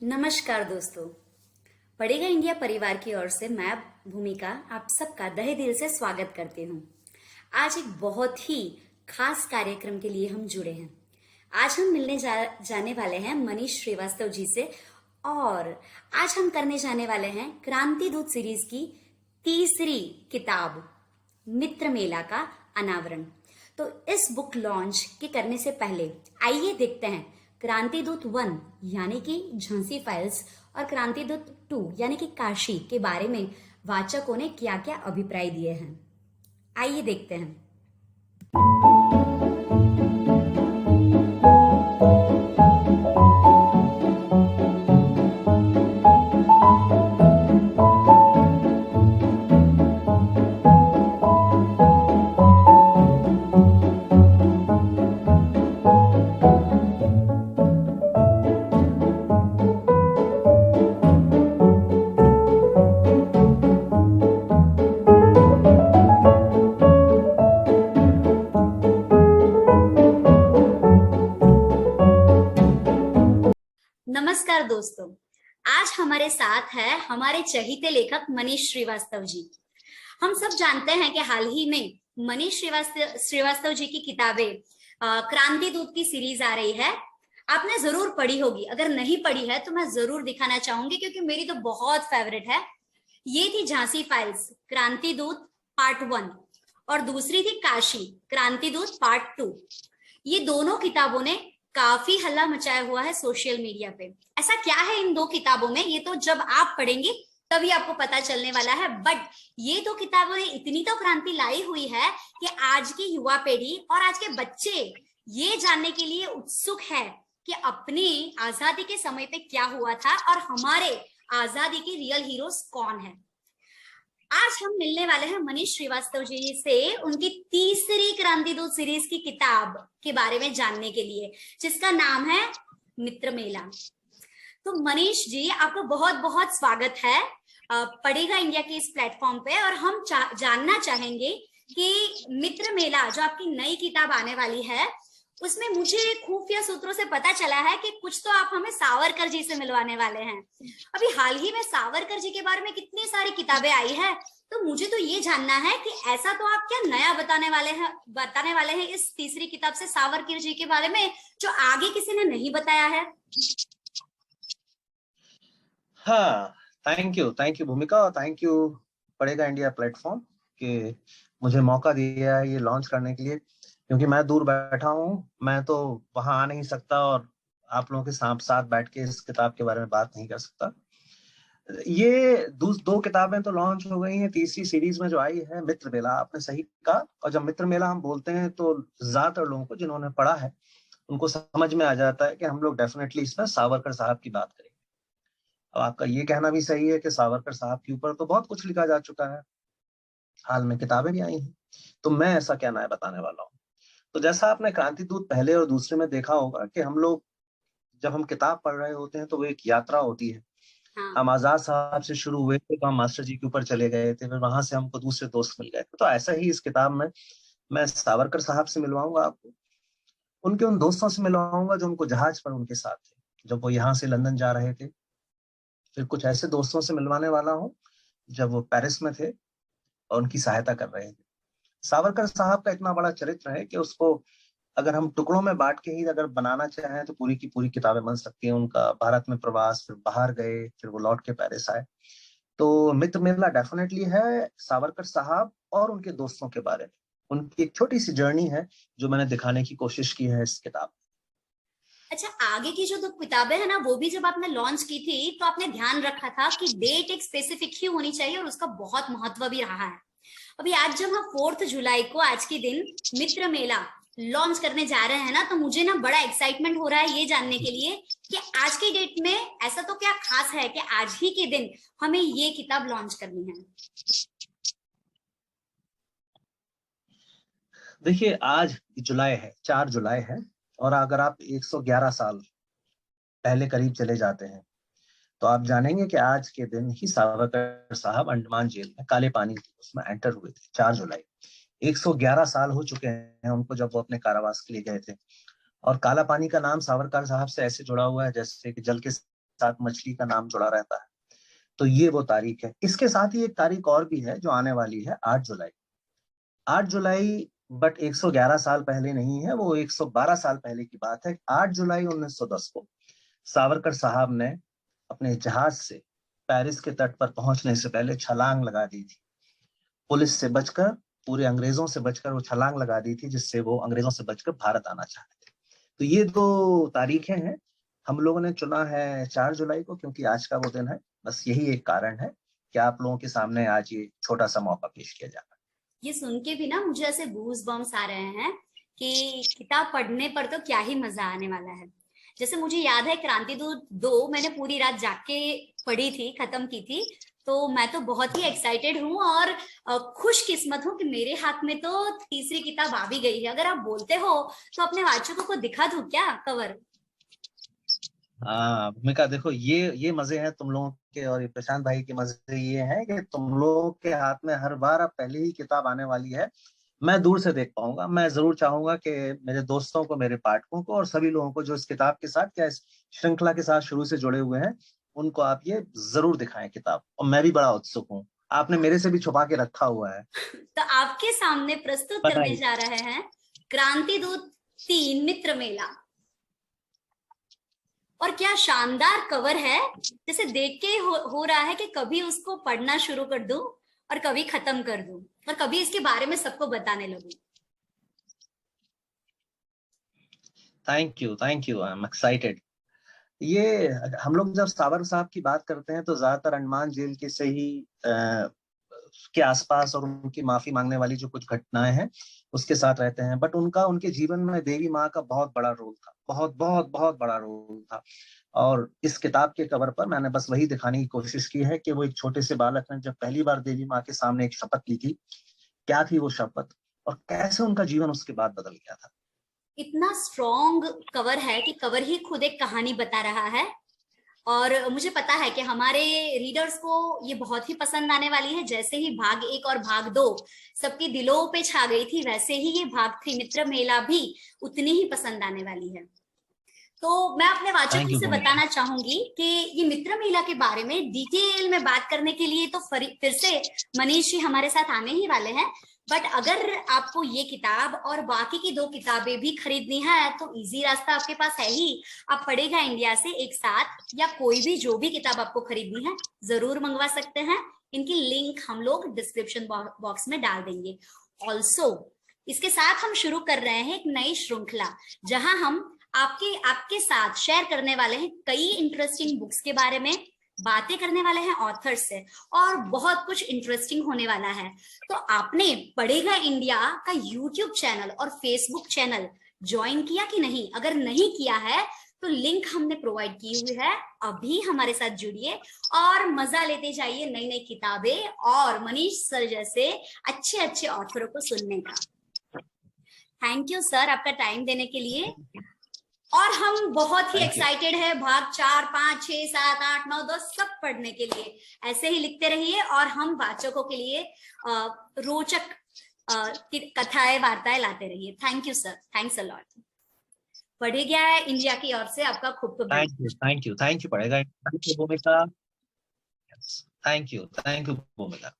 नमस्कार दोस्तों। पढ़ेगा इंडिया परिवार की ओर से मैं भूमिका आप सबका तहे दिल से स्वागत करती हूँ। आज एक बहुत ही खास कार्यक्रम के लिए हम जुड़े हैं। आज हम मिलने जाने वाले हैं मनीष श्रीवास्तव जी से और आज हम करने जाने वाले हैं क्रांति दूत सीरीज की तीसरी किताब मित्र मेला का अनावरण। तो इस बुक लॉन्च के करने से पहले आइए देखते हैं क्रांति दूत 1 यानी कि झांसी फाइल्स और क्रांति दूत 2 यानी कि काशी के बारे में वाचकों ने क्या क्या अभिप्राय दिए हैं। आइए देखते हैं। नमस्कार दोस्तों, आज हमारे साथ है हमारे चहीते लेखक मनीष श्रीवास्तव जी। हम सब जानते हैं कि हाल ही में मनीष श्रीवास्तव जी की किताबें क्रांति दूत की सीरीज आ रही है। आपने जरूर पढ़ी होगी, अगर नहीं पढ़ी है तो मैं जरूर दिखाना चाहूंगी क्योंकि मेरी तो बहुत फेवरेट है। ये थी झांसी फाइल्स क्रांति दूत पार्ट 1 और दूसरी थी काशी क्रांति दूत पार्ट 2। ये दोनों किताबों ने काफी हल्ला मचाया हुआ है सोशल मीडिया पे। ऐसा क्या है इन दो किताबों में, ये तो जब आप पढ़ेंगे तभी आपको पता चलने वाला है। बट ये दो किताबों ने इतनी तो क्रांति लाई हुई है कि आज की युवा पीढ़ी और आज के बच्चे ये जानने के लिए उत्सुक है कि अपनी आजादी के समय पे क्या हुआ था और हमारे आजादी के रियल हीरोज कौन है। आज हम मिलने वाले हैं मनीष श्रीवास्तव जी से उनकी तीसरी क्रांति दूत सीरीज की किताब के बारे में जानने के लिए, जिसका नाम है मित्र मेला। तो मनीष जी, आपका बहुत बहुत स्वागत है पढ़ेगा इंडिया के इस प्लेटफॉर्म पे। और हम जानना चाहेंगे कि मित्र मेला जो आपकी नई किताब आने वाली है, उसमें मुझे खुफिया सूत्रों से पता चला है कि कुछ तो आप हमें सावरकर जी से मिलवाने वाले हैं। अभी हाल ही में सावरकर जी के बारे में कितनी सारी किताबें आई है, तो मुझे तो ये जानना है कि ऐसा तो आप क्या नया बताने वाले हैं इस तीसरी किताब से सावरकर जी के बारे में जो आगे किसी ने नहीं बताया है। हाँ, थैंक यू भूमिका और थैंक यू पढ़ेगा इंडिया प्लेटफॉर्म के मुझे मौका दिया है ये लॉन्च करने के लिए, क्योंकि मैं दूर बैठा हूँ, मैं तो वहां आ नहीं सकता और आप लोगों के साथ बैठ के इस किताब के बारे में बात नहीं कर सकता। ये दो किताबें तो लॉन्च हो गई हैं। तीसरी सीरीज में जो आई है मित्र मेला, आपने सही कहा। और जब मित्र मेला हम बोलते हैं तो ज्यादातर लोगों को जिन्होंने पढ़ा है उनको समझ में आ जाता है कि हम लोग डेफिनेटली इसमें सावरकर साहब की बात करेंगे। अब आपका ये कहना भी सही है कि सावरकर साहब के ऊपर तो बहुत कुछ लिखा जा चुका है, हाल में किताबें भी आई हैं, तो मैं ऐसा क्या नया बताने वाला हूँ। तो जैसा आपने क्रांति दूत पहले और दूसरे में देखा होगा कि हम लोग जब हम किताब पढ़ रहे होते हैं तो वो एक यात्रा होती है। हाँ। हम आजाद साहब से शुरू हुए थे तो हम मास्टर जी के ऊपर चले गए थे, फिर वहां से हमको दूसरे दोस्त मिल गए थे। तो ऐसा ही इस किताब में मैं सावरकर साहब से मिलवाऊंगा आपको, उनके उन दोस्तों से मिलवाऊंगा जो उनको जहाज पर उनके साथ थे जब वो यहाँ से लंदन जा रहे थे। फिर कुछ ऐसे दोस्तों से मिलवाने वाला हूँ जब वो पेरिस में थे और उनकी सहायता कर रहे थे। सावरकर साहब का इतना बड़ा चरित्र है कि उसको अगर हम टुकड़ों में बांट के ही अगर बनाना चाहें तो पूरी की पूरी किताबें बन सकती हैं। उनका भारत में प्रवास, फिर बाहर गए, फिर वो लौट के पेरिस आए। तो मित्र मेला डेफिनेटली है सावरकर साहब और उनके दोस्तों के बारे में। उनकी एक छोटी सी जर्नी है जो मैंने दिखाने की कोशिश की है इस किताब। अच्छा, आगे की जो दो किताबें है ना, वो भी जब आपने लॉन्च की थी तो आपने ध्यान रखा था कि डेट एक स्पेसिफिक ही होनी चाहिए और उसका बहुत महत्व भी रहा है। अभी आज जब हम 4 जुलाई को आज के दिन मित्र मेला लॉन्च करने जा रहे हैं ना, तो मुझे ना बड़ा एक्साइटमेंट हो रहा है ये जानने के लिए कि आज की डेट में ऐसा तो क्या खास है कि आज ही के दिन हमें ये किताब लॉन्च करनी है। देखिए, आज जुलाई है, 4 जुलाई है, और अगर आप 111 साल पहले करीब चले जाते हैं तो आप जानेंगे कि आज के दिन ही सावरकर साहब अंडमान जेल में काले पानी उसमें एंटर हुए थे। 4 जुलाई, 111 साल हो चुके हैं उनको जब वो अपने कारावास के लिए गए थे। और काला पानी का नाम सावरकर साहब से ऐसे जुड़ा हुआ है जैसे कि जल के साथ मछली का नाम जुड़ा रहता है। तो ये वो तारीख है। इसके साथ ही एक तारीख और भी है जो आने वाली है, 8 जुलाई। 8 जुलाई, बट 111 साल पहले नहीं है, वो 112 साल पहले की बात है। 8 जुलाई 1910 को सावरकर साहब ने अपने जहाज से पेरिस के तट पर पहुंचने से पहले छलांग लगा दी थी। पुलिस से बचकर, पूरे अंग्रेजों से बचकर वो छलांग लगा दी थी, जिससे वो अंग्रेजों से बचकर भारत आना चाहते थे। तो ये दो तारीखें हैं। हम लोगों ने चुना है 4 जुलाई को क्योंकि आज का वो दिन है। बस यही एक कारण है कि आप लोगों के सामने आज ये छोटा सा मौका पेश किया जा रहा है। ये सुन के भी ना मुझे ऐसे गूज बम्स आ रहे हैं कि किताब पढ़ने पर तो क्या ही मजा आने वाला है। जैसे मुझे याद है क्रांतिदूत 2 मैंने पूरी रात जाग के पढ़ी थी, खत्म की थी। तो मैं तो बहुत ही एक्साइटेड हूँ और खुशकिस्मत हूँ कि मेरे हाथ में तो तीसरी किताब आ भी गई है। अगर आप बोलते हो तो अपने वाचकों को दिखा दूं क्या कवर? हाँ भूमिका, देखो ये मजे हैं तुम लोगों के, और ये प्रशांत भाई के मजे ये हैं कि तुम लोगों के हाथ में हर बार अब पहले ही किताब आने वाली है। मैं दूर से देख पाऊंगा। मैं जरूर चाहूंगा कि मेरे दोस्तों को, मेरे पाठकों को और सभी लोगों को जो इस किताब के साथ या इस श्रृंखला के साथ शुरू से जुड़े हुए हैं, उनको आप ये जरूर दिखाएं किताब। और मैं भी बड़ा उत्सुक हूँ। आपने मेरे से भी छुपा के रखा हुआ है। तो आपके सामने प्रस्तुत करने बताइए। जा रहे हैं क्रांतिदूत 3 मित्र मेला। और क्या शानदार कवर है! जैसे देख के हो रहा है कि कभी उसको पढ़ना शुरू कर दूं और कभी खत्म कर दूं और कभी इसके बारे में सबको बताने लगूं। Thank you, thank you, I am excited. ये हम लोग जब सावर साहब की बात करते हैं तो ज्यादातर अंडमान जेल के से ही के आसपास और उनकी माफी मांगने वाली जो कुछ घटनाएं हैं उसके साथ रहते हैं। बट उनके जीवन में देवी माँ का बहुत बड़ा रोल था, बहुत बहुत बहुत बड़ा रोल था। और इस किताब के कवर पर मैंने बस वही दिखाने की कोशिश की है कि वो एक छोटे से बालक ने जब पहली बार देवी माँ के सामने एक शपथ ली थी, क्या थी वो शपथ और कैसे उनका जीवन उसके बाद बदल गया था। इतना स्ट्रॉन्ग कवर है कि कवर ही खुद एक कहानी बता रहा है। और मुझे पता है कि हमारे रीडर्स को ये बहुत ही पसंद आने वाली है। जैसे ही भाग 1 और भाग 2 सबकी दिलों पे छा गई थी, वैसे ही ये भाग 3 मित्र मेला भी उतनी ही पसंद आने वाली है। तो मैं अपने थैंक वाचकों यू से भूमिका। बताना चाहूंगी कि ये मित्र मेला के बारे में डिटेल में बात करने के लिए तो फिर से मनीष जी हमारे साथ आने ही वाले हैं। बट अगर आपको ये किताब और बाकी की 2 किताबें भी खरीदनी है तो इजी रास्ता आपके पास है ही। आप पढ़ेगा इंडिया से एक साथ या कोई भी जो भी किताब आपको खरीदनी है जरूर मंगवा सकते हैं। इनकी लिंक हम लोग डिस्क्रिप्शन बॉक्स में डाल देंगे। ऑल्सो इसके साथ हम शुरू कर रहे हैं एक नई श्रृंखला, जहां हम आपके साथ शेयर करने वाले हैं कई इंटरेस्टिंग बुक्स के बारे में, बातें करने वाले हैं ऑथर्स से, और बहुत कुछ इंटरेस्टिंग होने वाला है। तो आपने पढ़ेगा इंडिया का यूट्यूब चैनल और फेसबुक चैनल ज्वाइन किया कि नहीं? अगर नहीं किया है तो लिंक हमने प्रोवाइड की हुई है, अभी हमारे साथ जुड़िए और मजा लेते जाइए नई नई किताबें और मनीष सर जैसे अच्छे अच्छे ऑथरों को सुनने का। थैंक यू सर आपका टाइम देने के लिए। और हम बहुत ही थैंक यू। एक्साइटेड है भाग 4, 5, 6, 7, 8, 9, 10 सब पढ़ने के लिए। ऐसे ही लिखते रहिए और हम वाचकों के लिए रोचक कथाएं वार्ताएं लाते रहिए। Thank you sir, thanks a lot. पढ़े गया है इंडिया की ओर से आपका खूब खूब thank you, thank you, thank you पड़ेगा। थैंक यू भूमिका। थैंक यू भूमिका।